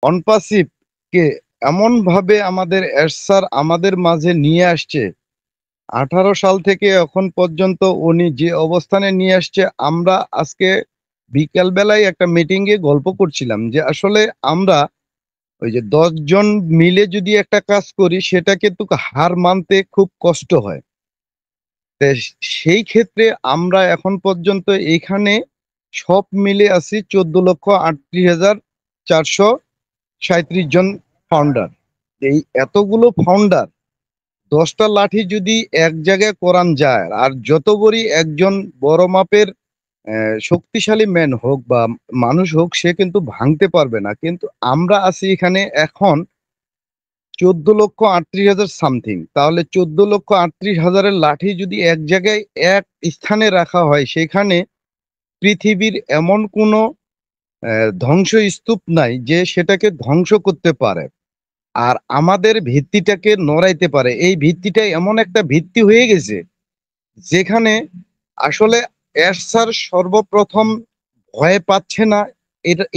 অনপাসিভ কে এমন ভাবে আমাদের এরশাদ আমাদের মাঝে নিয়ে আসছে। 18 সাল থেকে এখন পর্যন্ত উনি যে অবস্থানে নিয়ে আসছে, আমরা আজকে বিকাল বেলায় একটা মিটিং এ গল্প করছিলাম যে আসলে আমরা ওই যে 10 জন মিলে যদি একটা কাজ করি সেটা কিন্তু হার মানতে খুব কষ্ট হয়। তে সেই ক্ষেত্রে আমরা এখন পর্যন্ত এখানে সব মিলে আছি 14,38,437 জন ফাউন্ডার। এই এতগুলো ফাউন্ডার 10টা লাঠি যদি এক জায়গায় করান যায়, আর যত বড়ই একজন বড় মাপের শক্তিশালী ম্যান হোক বা মানুষ হোক, সে কিন্তু ভাঙতে পারবে না। কিন্তু আমরা আছি এখানে এখন 14,38,000 সামথিং। তাহলে 14,38,000-এর লাঠি যদি এক জায়গায় এক স্থানে রাখা হয়, সেখানে পৃথিবীর এমন কোনো ধ্বংসস্তূপ নাই যে সেটাকে ধ্বংস করতে পারে আর আমাদের ভিত্তিটাকে নড়াইতে পারে। এই ভিত্তিটা এমন একটা ভিত্তি হয়ে গেছে যেখানে আসলে এরশাদ সর্বপ্রথম ভয় পাচ্ছে না।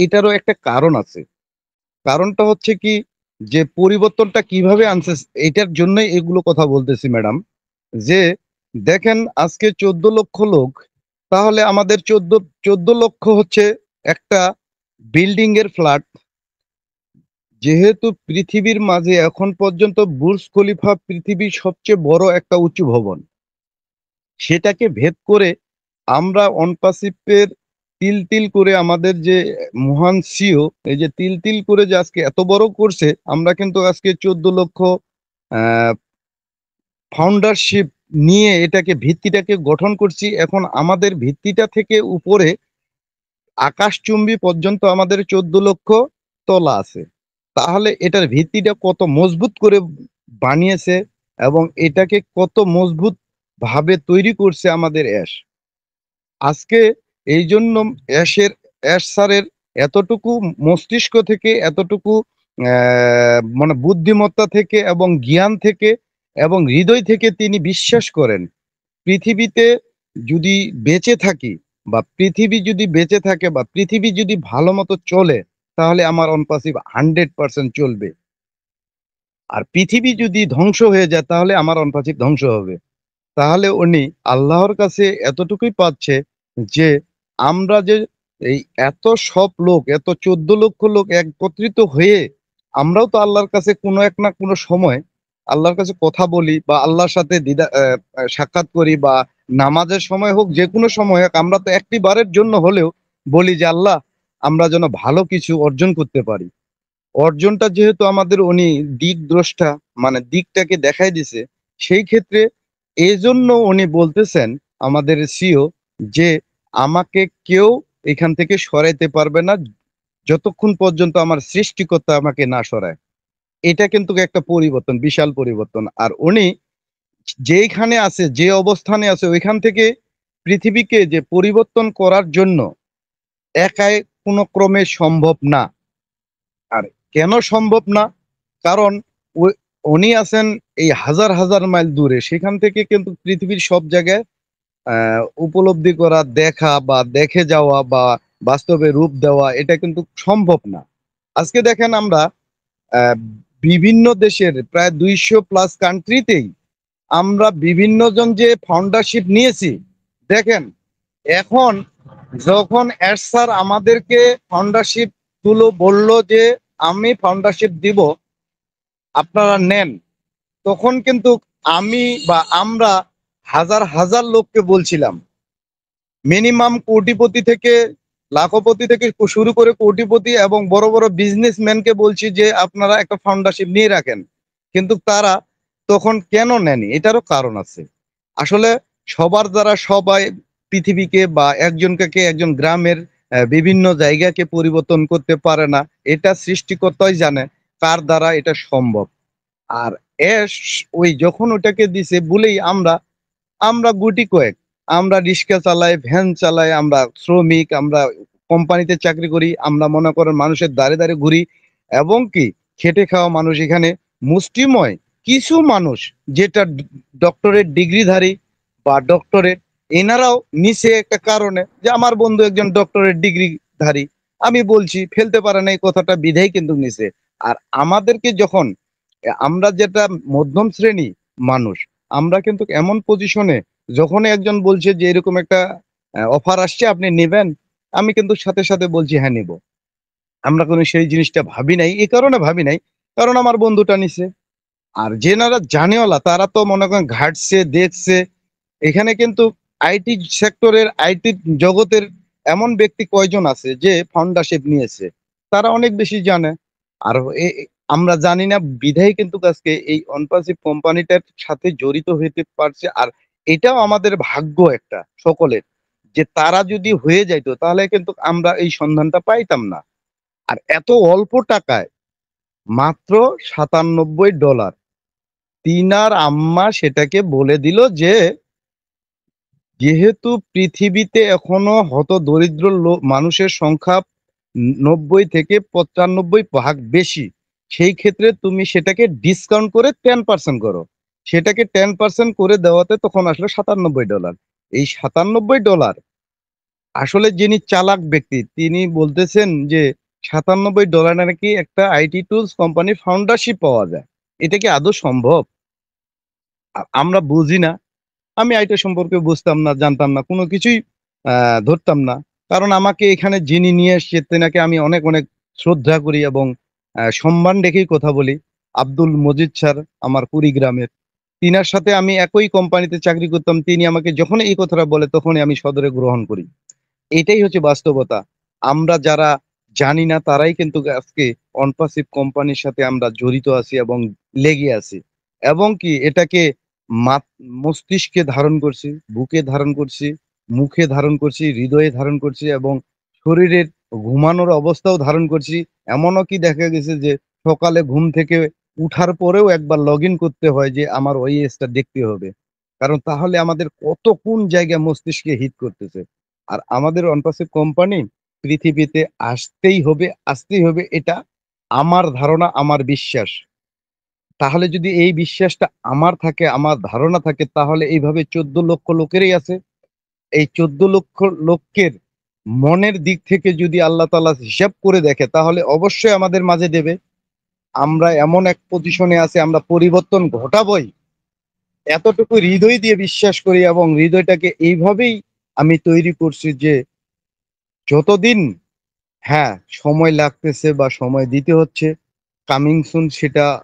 এটারও একটা কারণ আছে। কারণটা হচ্ছে কি, যে পরিবর্তনটা কিভাবে আনছে, এটার জন্যই এগুলো কথা বলতেছি ম্যাডাম। যে দেখেন, আজকে 14 লক্ষ লোক, তাহলে আমাদের 14 লক্ষ হচ্ছে একটা বিল্ডিং এর ফ্ল্যাট। যেহেতু পৃথিবীর মাঝে এখন পর্যন্ত বুর্জ খলিফা পৃথিবীর সবচেয়ে বড় একটা উঁচু ভবন, সেটাকে ভেদ করে আমরা অনপাসিপের তিল তিল করে আমাদের যে মহান সিও, এই যে তিল তিল করে যে আজকে এত বড় করছে, আমরা কিন্তু আজকে 14 লক্ষ ফাউন্ডারশিপ নিয়ে এটাকে ভিত্তিটাকে গঠন করছি। এখন আমাদের ভিত্তিটা থেকে উপরে আকাশচুম্বী পর্যন্ত আমাদের 14 লক্ষ তলা আছে। তাহলে এটার ভিত্তিটা কত মজবুত করে বানিয়েছে এবং এটাকে কত মজবুত ভাবে তৈরি করছে আমাদের অ্যাশ। আজকে এই জন্য অ্যাশ স্যারের এতটুকু মস্তিষ্ক থেকে, এতটুকু মানে বুদ্ধিমত্তা থেকে এবং জ্ঞান থেকে এবং হৃদয় থেকে তিনি বিশ্বাস করেন, পৃথিবীতে যদি বেঁচে থাকি বা পৃথিবী যদি বেঁচে থাকে বা পৃথিবী যদি ভালো মতো চলে, তাহলে আমার অনপাসিভ 100% চলবে। আর পৃথিবী যদি ধ্বংস হয়ে যায় তাহলে আমার অনপাসিভ ধ্বংস হবে। তাহলে উনি আল্লাহর কাছে এতটুকুই পাচ্ছে যে আমরা যে এই এত সব লোক, এত 14 লক্ষ লোক একত্রিত হয়ে আমরাও তো আল্লাহর কাছে কোনো এক না কোনো সময় আল্লাহর কাছে কথা বলি বা আল্লাহর সাথে সাক্ষাৎ করি, বা নামাজের সময় হোক, যে কোনো সময় হোক, আমরা তো একটি বারের জন্য হলেও বলি যে আল্লাহ, আমরা যেন ভালো কিছু অর্জন করতে পারি। অর্জনটা যেহেতু আমাদের উনি দিক দ্রষ্টা, মানে দিকটাকে দেখাই দিছে, সেই ক্ষেত্রে এজন্য উনি বলতেছেন আমাদের সিও যে আমাকে কেউ এখান থেকে সরাইতে পারবে না যতক্ষণ পর্যন্ত আমার সৃষ্টিকর্তা আমাকে না সরায়। এটা কিন্তু একটা পরিবর্তন, বিশাল পরিবর্তন। আর উনি যেইখানে আছে, যে অবস্থানে আছে, ওইখান থেকে পৃথিবীকে যে পরিবর্তন করার জন্য একাই কোনো ক্রমে সম্ভব না। আর কেন সম্ভব না? কারণ উনি আছেন এই হাজার হাজার মাইল দূরে, সেখান থেকে কিন্তু পৃথিবীর সব জায়গায় উপলব্ধি করা, দেখা বা দেখে যাওয়া বা বাস্তবে রূপ দেওয়া, এটা কিন্তু সম্ভব না। আজকে দেখেন, আমরা আহ, বিভিন্ন দেশের প্রায় 200+ কান্ট্রিতেই আমরা বিভিন্ন জন যে ফাউন্ডারশিপ নিয়েছি। দেখেন, এখন যখন স্যার আমাদেরকে ফাউন্ডারশিপ গুলো বলল যে আমি ফাউন্ডারশিপ দিব, আপনারা নেন, তখন কিন্তু আমি বা আমরা হাজার হাজার লোককে বলছিলাম, মিনিমাম কোটিপতি থেকে, লাখপতি থেকে শুরু করে কোটিপতি এবং বড় বড় বিজনেসম্যানকে বলছি যে আপনারা একটা ফাউন্ডারশিপ নিয়ে রাখেন। কিন্তু তারা তখন কেন নেয়নি? এটারও কারণ আছে। আসলে সবার দ্বারা সবাই পৃথিবীকে বা একজনকে একজন গ্রামের বিভিন্ন জায়গাকে পরিবর্তন করতে পারে না। এটা সৃষ্টিকর্তাই জানে কার দ্বারা এটা সম্ভব। আর এস ওই যখন ওটাকে দিছে বলেই আমরা আমরা গুটি কয়েক, আমরা রিক্সা চালাই, ভ্যান চালাই, আমরা শ্রমিক, আমরা কোম্পানিতে চাকরি করি, আমরা মনে করেন মানুষের দ্বারে দ্বারে ঘুরি, এবং কি খেটে খাওয়া মানুষ এখানে মুষ্টিময় কিছু মানুষ, যেটা ডক্টরেট ডিগ্রিধারী বা ডক্টরেট, এনারাও নিচে একটা কারণে, যে আমার বন্ধু একজন ডক্টরেট ডিগ্রিধারী, আমি বলছি ফেলতে পারে না, এই কথাটা বিধায় কিন্তু নিছে। আর আমাদেরকে যখন আমরা যেটা মধ্যম শ্রেণী মানুষ, আমরা কিন্তু এমন পজিশনে, যখনই একজন বলছে যে এরকম একটা অফার আসছে আপনি নেবেন, আমি কিন্তু সাথে সাথে বলছি হ্যাঁ নিব। আমরা কোনো সেই জিনিসটা ভাবি নাই, এই কারণে ভাবি নাই কারণ আমার বন্ধুটা নিছে। আর যেনারা জানেওয়ালা তারা তো মনে করেন ঘাটছে দেখছে। এখানে কিন্তু আইটি সেক্টরের, আইটি জগতের এমন ব্যক্তি কয়জন আছে যে ফাউন্ডারশিপ নিয়েছে, তারা অনেক বেশি জানে। আর আমরা জানি না বিধায় কিন্তু আজকে এই অনপাসিভ কোম্পানিটার সাথে জড়িত হইতে পারছে। আর এটাও আমাদের ভাগ্য একটা সকলের, যে তারা যদি হয়ে যাইতো তাহলে কিন্তু আমরা এই সন্ধানটা পাইতাম না। আর এত অল্প টাকায়, মাত্র $97, তিনার আম্মা সেটাকে বলে দিল যে যেহেতু পৃথিবীতে এখনো হতদরিদ্র মানুষের সংখ্যা 90 থেকে 95 ভাগ বেশি, সেই ক্ষেত্রে তুমি সেটাকে ডিসকাউন্ট করে 10% করো। সেটাকে 10% করে দেওয়াতে তখন আসলো $97। এই $97 আসলে যিনি চালাক ব্যক্তি তিনি বলতেছেন যে $97 নাকি একটা আইটি টুলস কোম্পানির ফাউন্ডারশিপ পাওয়া যায়। এটা কি আদৌ সম্ভব? আমরা বুঝি না। আমি আইটা সম্পর্কে বুঝতাম না, জানতাম না, কোনো কিছুই ধরতাম না। কারণ আমাকে এখানে যিনি নিয়ে এসছে তেনাকে আমি অনেক, অনেক শ্রদ্ধা করি এবং সম্মান রেখেই কথা বলি। আব্দুল মজিদ স্যার আমার কুড়িগ্রামের। তিনার সাথে আমি একই কোম্পানিতে চাকরি করতাম। তিনি আমাকে যখনই এই কথাটা বলে তখনই আমি সদরে গ্রহণ করি। এটাই হচ্ছে বাস্তবতা। আমরা যারা জানি না তারাই কিন্তু আজকে অনপাসিভ কোম্পানির সাথে আমরা জড়িত আছি এবং লেগে আছি। এবং কি এটাকে মস্তিষ্কে ধারণ করছি, বুকে ধারণ করছি, মুখে ধারণ করছি, হৃদয়ে ধারণ করছি এবং শরীরের ঘুমানোর অবস্থাও ধারণ করছি। এমনও কি দেখা গেছে যে সকালে ঘুম থেকে উঠার পরেও একবার লগইন করতে হয় যে আমার ওএসটা দেখতে হবে। কারণ তাহলে আমাদের কত কোন জায়গায় মস্তিষ্কে হিট করতেছে। আর আমাদের অনপাসিভ কোম্পানি পৃথিবীতে আসতেই হবে, এটা আমার ধারণা, আমার বিশ্বাস। তাহলে যদি এই বিশ্বাসটা আমার থাকে, আমার ধারণা থাকে, তাহলে এইভাবে 14 লক্ষ লোকেরই আছে। এই 14 লক্ষ লোকের মনের দিক থেকে যদি আল্লাহ তাআলা হিসাব করে দেখে তাহলে অবশ্যই আমাদের মাঝে দেবে। আমরা এমন এক পজিশনে আছি, আমরা পরিবর্তন ঘটাবই, এতটুকু হৃদয় দিয়ে বিশ্বাস করি এবং হৃদয়টাকে এইভাবেই আমি তৈরি করছি যে যতদিন, হ্যাঁ, সময় লাগতেছে বা সময় দিতে হচ্ছে। কামিং সুন সেটা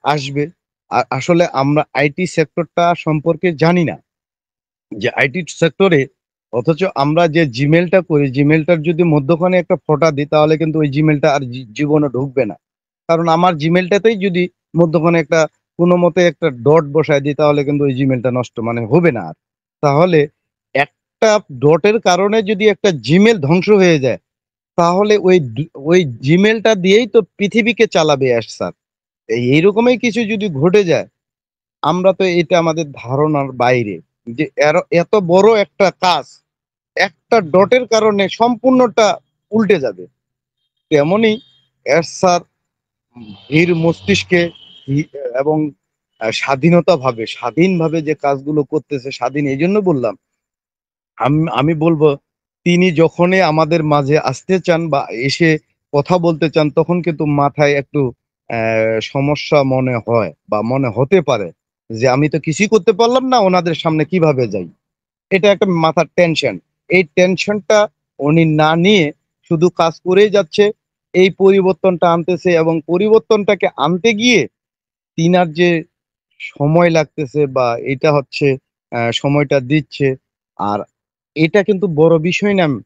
আসবে। আর আসলে আমরা আইটি সেক্টরটা সম্পর্কে জানি না। যে আইটি সেক্টরে, অথচ আমরা যে জিমেইলটা করি, জিমেইলটার যদি মধ্যখানে একটা ফোঁটা দিই তাহলে কিন্তু ওই জিমেইলটা আর জীবনে ঢুকবে না। কারণ আমার জিমেইলটাতেই যদি মধ্যখানে একটা কোনমতে একটা ডট বসায় দিই তাহলে কিন্তু ওই জিমেইলটা নষ্ট মানে হবে না আর। তাহলে একটা ডটের কারণে যদি একটা জিমেইল ধ্বংস হয়ে যায় তাহলে ওই জিমেইলটা দিয়েই তো পৃথিবীকে চালাবে স্যার। এইরকমই কিছু যদি ঘটে যায়, আমরা তো এটা আমাদের ধারণার বাইরে। যে এত বড় একটা কাজ একটা ডটের কারণে সম্পূর্ণটা উল্টে যাবে। তেমনি স্যার ধীর মস্তিষ্কে হি- এবং স্বাধীনভাবে যে কাজগুলো করতেছে, স্বাধীন এই জন্য বললাম। আমি বলবো তিনি যখনই আমাদের মাঝে আসতে চান বা এসে কথা বলতে চান তখন কিন্তু মাথায় একটু সমস্যা মনে হয় বা মনে হতে পারে যে আমি তো কিছুই করতে পারলাম না, ওনাদের সামনে কিভাবে যাই। এটা একটা মাথার টেনশন। এই টেনশনটা উনি না নিয়ে শুধু কাজ করেই যাচ্ছে, এই পরিবর্তনটা আনতেছে এবং পরিবর্তনটাকে আনতে গিয়ে তিনার যে সময় লাগতেছে বা এটা হচ্ছে সময়টা দিচ্ছে। আর এটা কিন্তু বড় বিষয় না।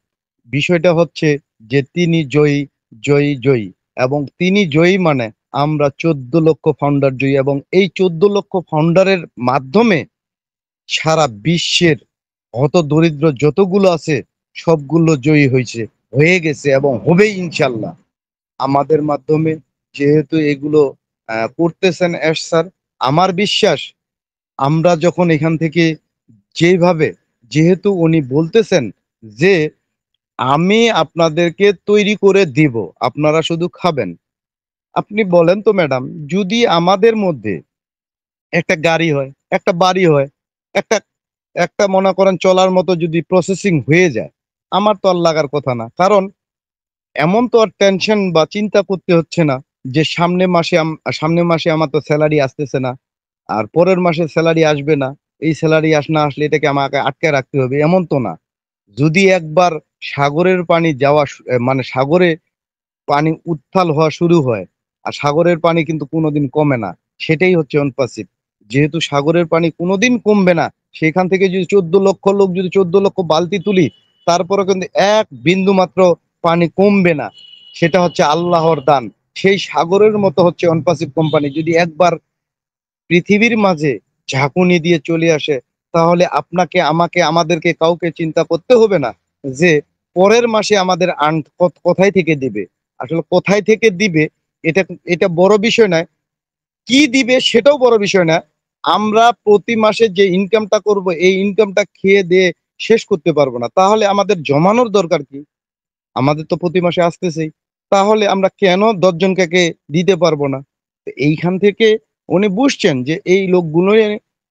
বিষয়টা হচ্ছে যে তিনি জয়ী, জয়ী, জয়ী এবং তিনি জয়ী মানে আমরা 14 লক্ষ ফাউন্ডার জয়ী এবং এই 14 লক্ষ ফাউন্ডারের মাধ্যমে সারা বিশ্বের হতদরিদ্র যতগুলো আছে সবগুলো জয়ী হয়ে গেছে এবং হবে ইনশাল্লাহ আমাদের মাধ্যমে। যেহেতু এগুলো করতেছেন স্যার, আমার বিশ্বাস আমরা যখন এখান থেকে যেভাবে, যেহেতু উনি বলতেছেন যে আমি আপনাদেরকে তৈরি করে দিব, আপনারা শুধু খাবেন। আপনি বলেন তো ম্যাডাম, যদি আমাদের মধ্যে একটা গাড়ি হয়, একটা বাড়ি হয়, একটা একটা মনে করেন চলার মতো যদি প্রসেসিং হয়ে যায়, আমার তো আর লাগার কথা না। কারণ এমন তো আর টেনশন বা চিন্তা করতে হচ্ছে না যে সামনের মাসে আমার তো স্যালারি আসতেছে না। আর পরের মাসে স্যালারি আসবে না। এই স্যালারি না আসলে এটাকে আমাকে আটকায় রাখতে হবে, এমন তো না। যদি একবার সাগরের পানি যাওয়া মানে সাগরে পানি উত্তাল হওয়া শুরু হয়, আর সাগরের পানি কিন্তু কোনোদিন কমে না। সেটাই হচ্ছে অনপাসিভ। যেহেতু সাগরের পানি কোনোদিন কমবে না, সেখান থেকে যদি 14 লক্ষ লোক যদি 14 লক্ষ বালতি তুলি, তারপরে কিন্তু এক বিন্দু মাত্র পানি কমবে না। সেটা হচ্ছে আল্লাহর দান। সেই সাগরের মতো হচ্ছে অনপাসিভ কোম্পানি যদি একবার পৃথিবীর মাঝে ঝাঁকুনি দিয়ে চলে আসে, তাহলে আপনাকে আমাকে আমাদেরকে কাউকে চিন্তা করতে হবে না যে পরের মাসে আমাদের কোথায় থেকে দিবে। আসলে কোথায় থেকে দিবে এটা এটা বড় বিষয় নয়, কি দিবে সেটাও বড় বিষয় না। আমরা প্রতি মাসে যে ইনকামটা করব, এই ইনকামটা খেয়ে দিয়ে শেষ করতে পারবো না, তাহলে আমাদের জমানোর দরকার কি? আমাদের তো প্রতি মাসে আসতেছেই। তাহলে আমরা কেন ১০ জনকে দিতে পারবো না? তো এইখান থেকে উনি বুঝছেন যে এই লোকগুলোই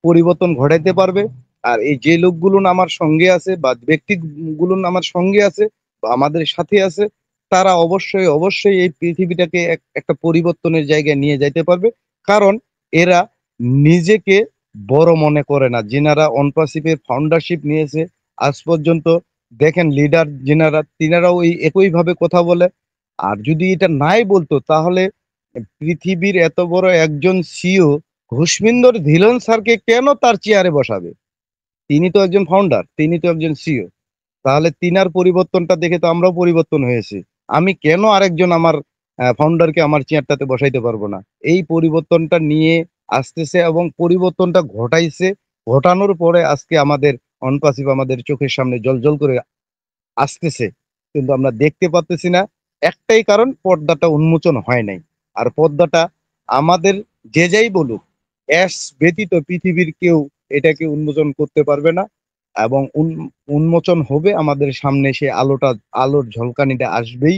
পরিবর্তন ঘটাইতে পারবে। আর এই যে লোকগুলো আমার সঙ্গে আছে বা ব্যক্তিগুলো আমার সঙ্গে আছে বা আমাদের সাথে আছে, তারা অবশ্যই এই পৃথিবীটাকে একটা পরিবর্তনের জায়গায় নিয়ে যাইতে পারবে। কারণ এরা নিজেকে বড় মনে করে না। যিনারা অনপাসিভের ফাউন্ডারশিপ নিয়েছে আজ পর্যন্ত, দেখেন লিডার যিনারা তিনারাও এই একইভাবে কথা বলে। আর যদি এটা নাই বলতো, তাহলে পৃথিবীর এত বড় একজন সিইও ঘুষমিন্দর ধিলন স্যারকে কেন তার চেয়ারে বসাবে? তিনি তো একজন ফাউন্ডার, তিনি তো একজন সিইও। তাহলে তিনার পরিবর্তনটা দেখে তো আমরাও পরিবর্তন হয়েছি। আমি কেন আরেকজন আমার ফাউন্ডারকে আমার চেয়ারটাতে বসাইতে পারবো না? এই পরিবর্তনটা নিয়ে আসতেছে এবং পরিবর্তনটা ঘটাইছে। ঘটানোর পরে আজকে আমাদের অনপাসিভ আমাদের চোখের সামনে জ্বলজ্বল করে আসতেছে। কিন্তু আমরা দেখতে পারতেছি না। একটাই কারণ, পর্দাটা উন্মোচন হয় নাই। আর পর্দাটা আমাদের যে যাই বলুক, অ্যাশ ব্যতীত পৃথিবীর কেউ এটাকে উন্মোচন করতে পারবে না। এবং উন্মোচন হবে আমাদের সামনে, সে আলোর ঝলকানিটা আসবেই।